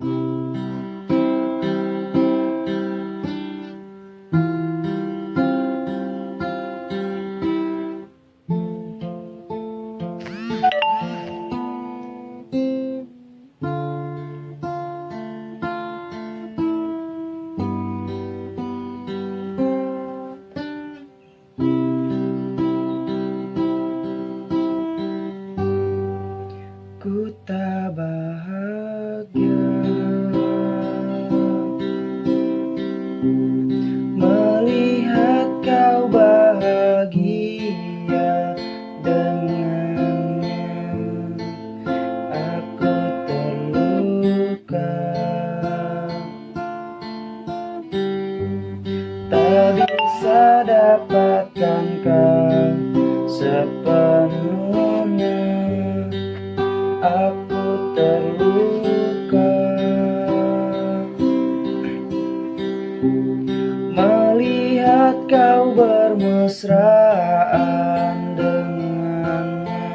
Ku tak bahagia melihat kau bahagia dengannya. Aku terluka, tak bisa dapatkan kau sepenuhnya. Aku terluka melihat kau bermesraan dengannya.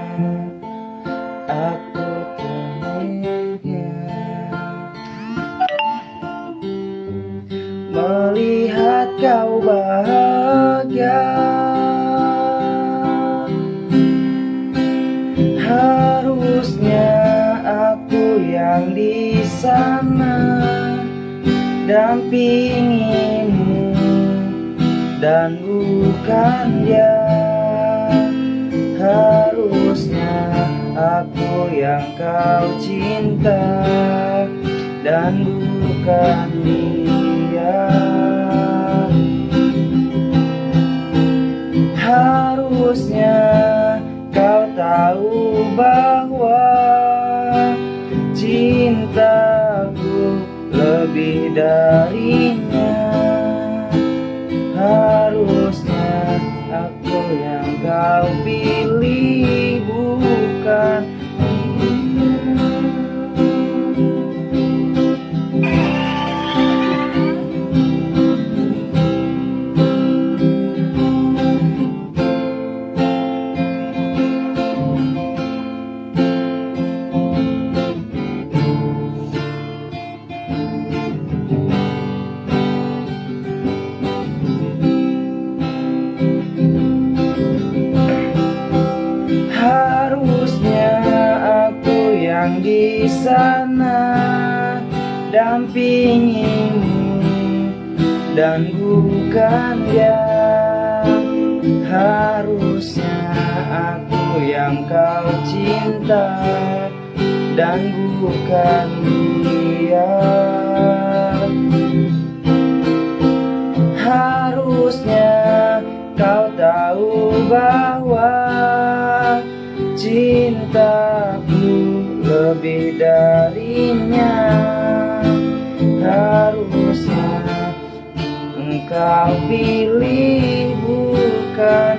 Aku terluka melihat kau bahagia. Harusnya aku yang di sana dampingimu dan bukan dia. Harusnya aku yang kau cinta dan bukan dia. Harusnya kau tahu bahwa cintaku lebih darinya. Harusnya aku yang kau pilih, bukan dia. Harusnya aku yang di sana dampingimu dan bukan dia. Harusnya aku yang kau cinta dan bukan dia. Harusnya kau tahu bahwa cintaku lebih darinya. Harusnya engkau pilih, bukan